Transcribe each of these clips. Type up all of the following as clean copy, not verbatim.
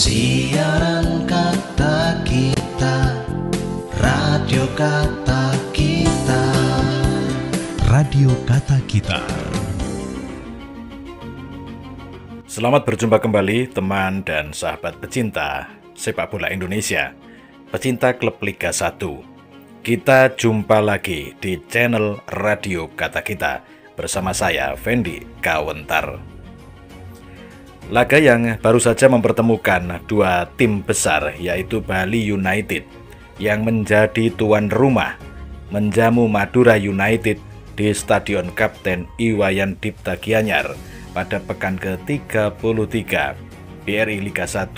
Siaran kata kita, radio kata kita, radio kata kita. Selamat berjumpa kembali teman dan sahabat pecinta sepak bola Indonesia, pecinta klub Liga 1. Kita jumpa lagi di channel Radio Kata Kita bersama saya, Fendi Kawentar. Laga yang baru saja mempertemukan dua tim besar, yaitu Bali United yang menjadi tuan rumah menjamu Madura United di Stadion Kapten Iwayan Dipta Gianyar pada pekan ke-33 BRI Liga 1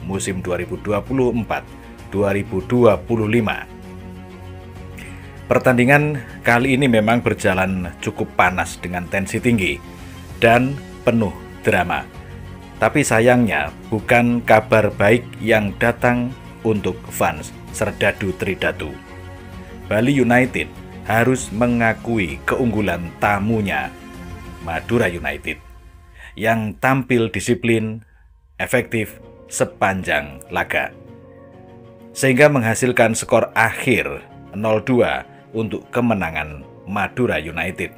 musim 2024-2025. Pertandingan kali ini memang berjalan cukup panas dengan tensi tinggi dan penuh drama. Tapi sayangnya bukan kabar baik yang datang untuk fans Serdadu Tridatu. Bali United harus mengakui keunggulan tamunya Madura United yang tampil disiplin, efektif sepanjang laga, sehingga menghasilkan skor akhir 0-2 untuk kemenangan Madura United.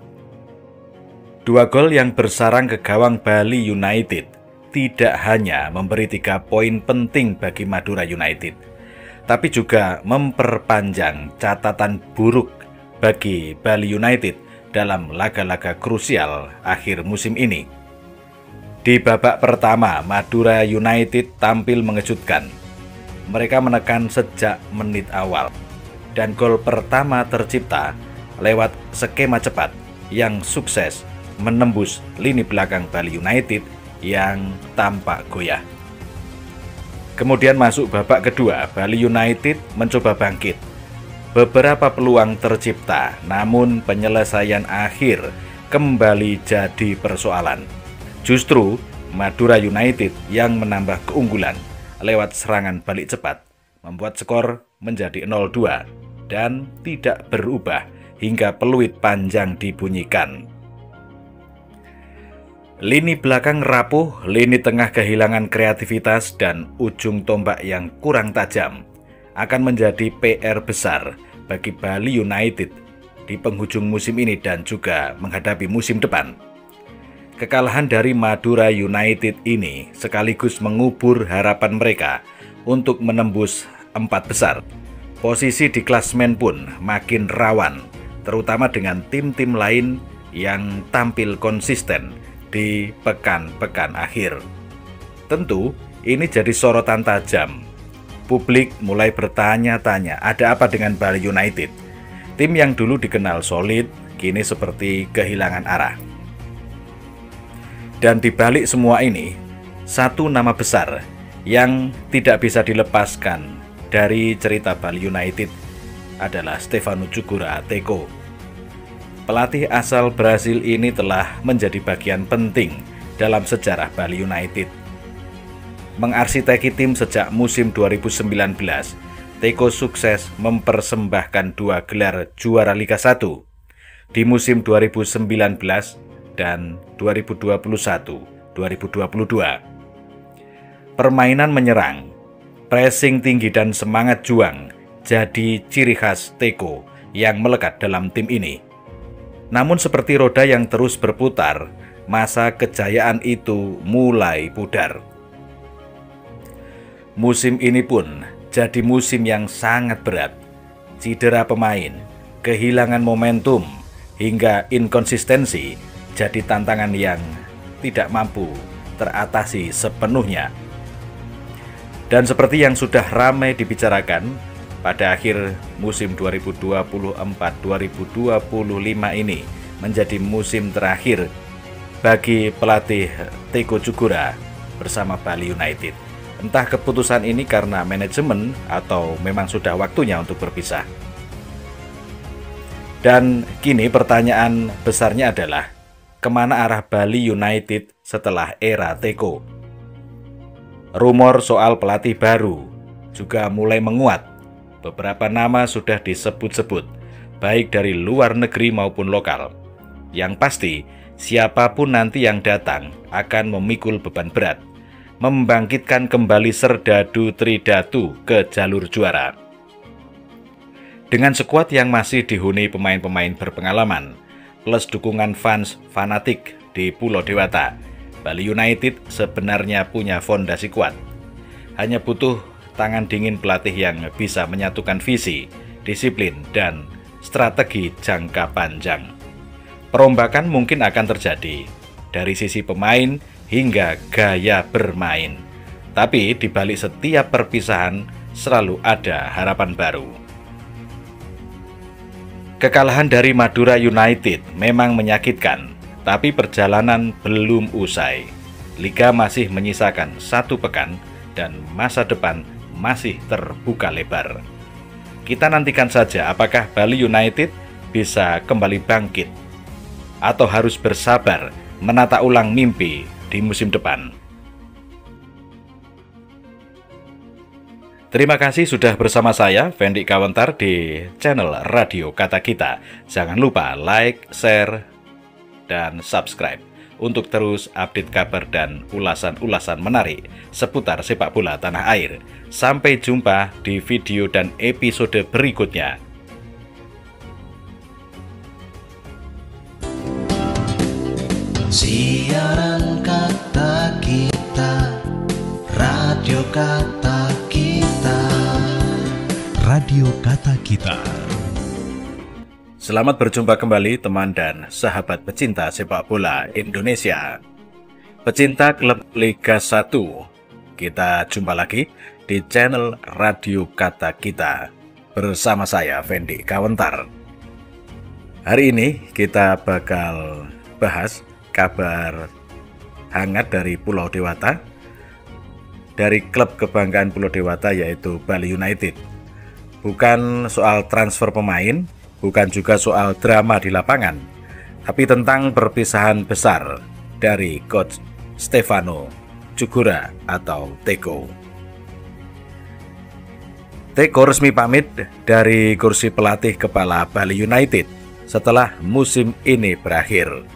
Dua gol yang bersarang ke gawang Bali United tidak hanya memberi 3 poin penting bagi Madura United, tapi juga memperpanjang catatan buruk bagi Bali United dalam laga-laga krusial akhir musim ini. Di babak pertama, Madura United tampil mengejutkan. Mereka menekan sejak menit awal, dan gol pertama tercipta lewat skema cepat yang sukses menembus lini belakang Bali United yang tampak goyah. Kemudian masuk babak kedua, Bali United mencoba bangkit. Beberapa peluang tercipta, namun penyelesaian akhir kembali jadi persoalan. Justru Madura United yang menambah keunggulan lewat serangan balik cepat, membuat skor menjadi 0-2 dan tidak berubah hingga peluit panjang dibunyikan. Lini belakang rapuh, lini tengah kehilangan kreativitas, dan ujung tombak yang kurang tajam akan menjadi PR besar bagi Bali United di penghujung musim ini dan juga menghadapi musim depan. Kekalahan dari Madura United ini sekaligus mengubur harapan mereka untuk menembus 4 besar. Posisi di klasmen pun makin rawan, terutama dengan tim-tim lain yang tampil konsisten di pekan-pekan akhir. Tentu ini jadi sorotan tajam. Publik mulai bertanya-tanya, ada apa dengan Bali United? Tim yang dulu dikenal solid kini seperti kehilangan arah. Dan di balik semua ini, satu nama besar yang tidak bisa dilepaskan dari cerita Bali United adalah Stefano Cugura Teko. Pelatih asal Brasil ini telah menjadi bagian penting dalam sejarah Bali United. Mengarsiteki tim sejak musim 2019, Teko sukses mempersembahkan 2 gelar juara Liga 1 di musim 2019 dan 2021-2022. Permainan menyerang, pressing tinggi dan semangat juang jadi ciri khas Teko yang melekat dalam tim ini. Namun seperti roda yang terus berputar, masa kejayaan itu mulai pudar. Musim ini pun jadi musim yang sangat berat. Cedera pemain, kehilangan momentum, hingga inkonsistensi jadi tantangan yang tidak mampu teratasi sepenuhnya. Dan seperti yang sudah ramai dibicarakan, pada akhir musim 2024-2025 ini menjadi musim terakhir bagi pelatih Teko Cugura bersama Bali United. Entah keputusan ini karena manajemen atau memang sudah waktunya untuk berpisah. Dan kini pertanyaan besarnya adalah, kemana arah Bali United setelah era Teko? Rumor soal pelatih baru juga mulai menguat. Beberapa nama sudah disebut-sebut, baik dari luar negeri maupun lokal. Yang pasti, siapapun nanti yang datang akan memikul beban berat membangkitkan kembali Serdadu Tridatu ke jalur juara. Dengan skuad yang masih dihuni pemain-pemain berpengalaman, plus dukungan fans fanatik di Pulau Dewata, Bali United sebenarnya punya fondasi kuat. Hanya butuh tangan dingin pelatih yang bisa menyatukan visi, disiplin, dan strategi jangka panjang. Perombakan mungkin akan terjadi dari sisi pemain hingga gaya bermain. Tapi di balik setiap perpisahan selalu ada harapan baru. Kekalahan dari Madura United memang menyakitkan, tapi perjalanan belum usai. Liga masih menyisakan 1 pekan dan masa depan masih terbuka lebar. Kita nantikan saja apakah Bali United bisa kembali bangkit atau harus bersabar menata ulang mimpi di musim depan. Terima kasih sudah bersama saya, Fendi Kawentar, di channel Radio Kata Kita. Jangan lupa like, share, dan subscribe untuk terus update kabar dan ulasan-ulasan menarik seputar sepak bola tanah air. Sampai jumpa di video dan episode berikutnya. Siaran Kata Kita, Radio Kata Kita. Radio Kata Kita. Selamat berjumpa kembali teman dan sahabat pecinta sepak bola Indonesia. Pecinta klub Liga 1, kita jumpa lagi di channel Radio Kata Kita bersama saya, Fendi Kawentar. Hari ini kita bakal bahas kabar hangat dari Pulau Dewata, dari klub kebanggaan Pulau Dewata yaitu Bali United. Bukan soal transfer pemain, bukan juga soal drama di lapangan, tapi tentang perpisahan besar dari Coach Stefano Cugura atau Teko. Teko resmi pamit dari kursi pelatih kepala Bali United setelah musim ini berakhir.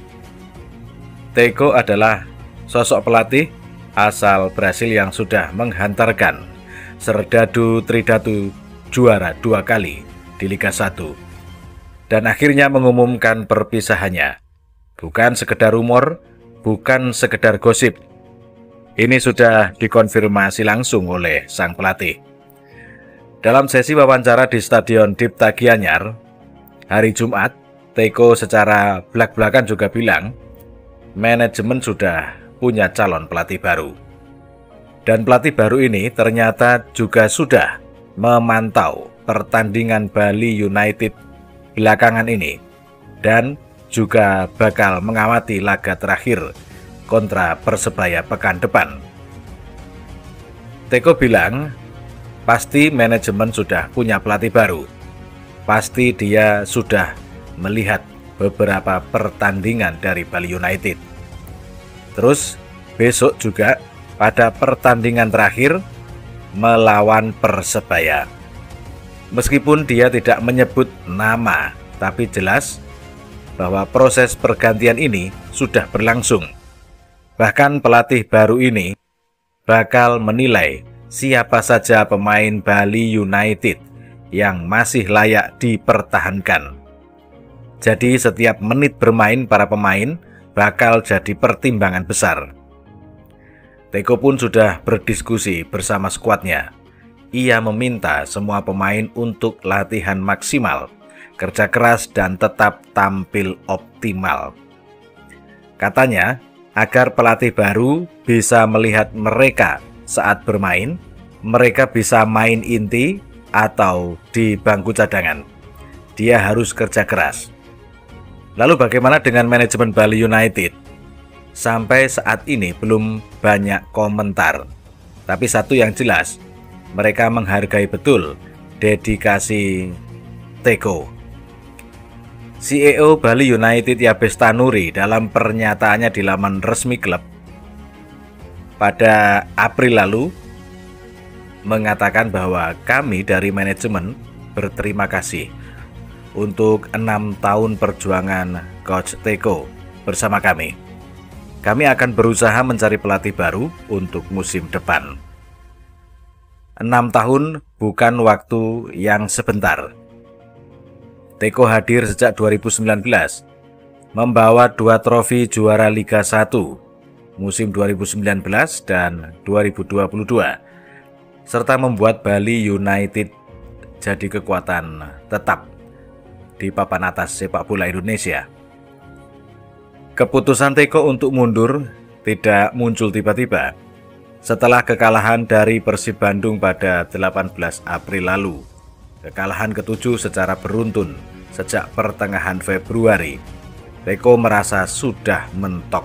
Teko adalah sosok pelatih asal Brasil yang sudah menghantarkan Serdadu Tridatu juara 2 kali di Liga 1 dan akhirnya mengumumkan perpisahannya. Bukan sekedar rumor, bukan sekedar gosip. Ini sudah dikonfirmasi langsung oleh sang pelatih. Dalam sesi wawancara di Stadion Dipta Gianyar hari Jumat, Teko secara belak-belakan juga bilang manajemen sudah punya calon pelatih baru. Dan pelatih baru ini ternyata juga sudah memantau pertandingan Bali United belakangan ini dan juga bakal mengamati laga terakhir kontra Persebaya pekan depan. Teko bilang, pasti manajemen sudah punya pelatih baru. Pasti dia sudah melihat beberapa pertandingan dari Bali United. Terus besok juga pada pertandingan terakhir melawan Persebaya. Meskipun dia tidak menyebut nama, tapi jelas bahwa proses pergantian ini sudah berlangsung. Bahkan pelatih baru ini bakal menilai siapa saja pemain Bali United yang masih layak dipertahankan. Jadi setiap menit bermain para pemain bakal jadi pertimbangan besar. Teko pun sudah berdiskusi bersama skuadnya. Ia meminta semua pemain untuk latihan maksimal, kerja keras dan tetap tampil optimal. Katanya, agar pelatih baru bisa melihat mereka saat bermain, mereka bisa main inti atau di bangku cadangan. Dia harus kerja keras. Lalu bagaimana dengan manajemen Bali United? Sampai saat ini belum banyak komentar. Tapi satu yang jelas, mereka menghargai betul dedikasi Teko. CEO Bali United Yabes Tanuri dalam pernyataannya di laman resmi klub pada April lalu mengatakan bahwa kami dari manajemen berterima kasih untuk 6 tahun perjuangan Coach Teko bersama kami. Kami akan berusaha mencari pelatih baru untuk musim depan. 6 tahun bukan waktu yang sebentar. Teko hadir sejak 2019, membawa 2 trofi juara Liga 1 musim 2019 dan 2022, serta membuat Bali United jadi kekuatan tetap di papan atas sepak bola Indonesia. Keputusan Teko untuk mundur tidak muncul tiba-tiba. Setelah kekalahan dari Persib Bandung pada 18 April lalu, kekalahan ke-7 secara beruntun sejak pertengahan Februari, Teko merasa sudah mentok.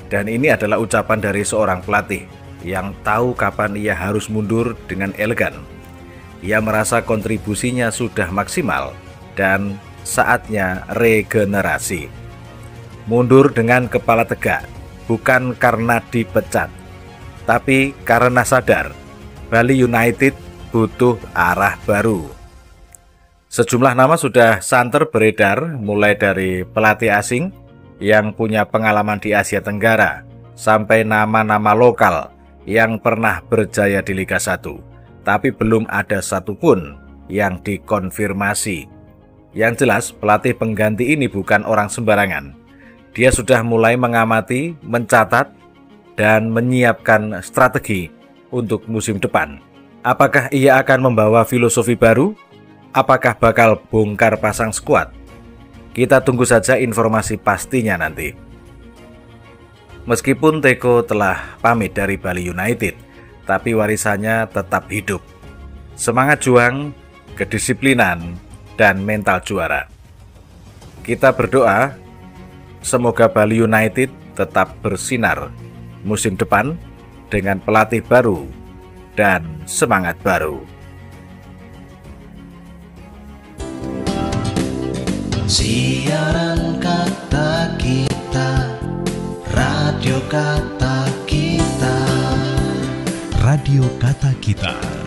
Dan ini adalah ucapan dari seorang pelatih yang tahu kapan ia harus mundur dengan elegan. Ia merasa kontribusinya sudah maksimal dan saatnya regenerasi. Mundur dengan kepala tegak, bukan karena dipecat, tapi karena sadar Bali United butuh arah baru. Sejumlah nama sudah santer beredar, mulai dari pelatih asing yang punya pengalaman di Asia Tenggara, sampai nama-nama lokal yang pernah berjaya di Liga 1, tapi belum ada satupun yang dikonfirmasi. Yang jelas, pelatih pengganti ini bukan orang sembarangan. Dia sudah mulai mengamati, mencatat, dan menyiapkan strategi untuk musim depan. Apakah ia akan membawa filosofi baru? Apakah bakal bongkar pasang skuad? Kita tunggu saja informasi pastinya nanti. Meskipun Teko telah pamit dari Bali United, tapi warisannya tetap hidup. Semangat juang, kedisiplinan, dan mental juara. Kita berdoa semoga Bali United tetap bersinar musim depan dengan pelatih baru dan semangat baru. Siaran Kata Kita, Radio Kata Kita. Radio Kata Kita.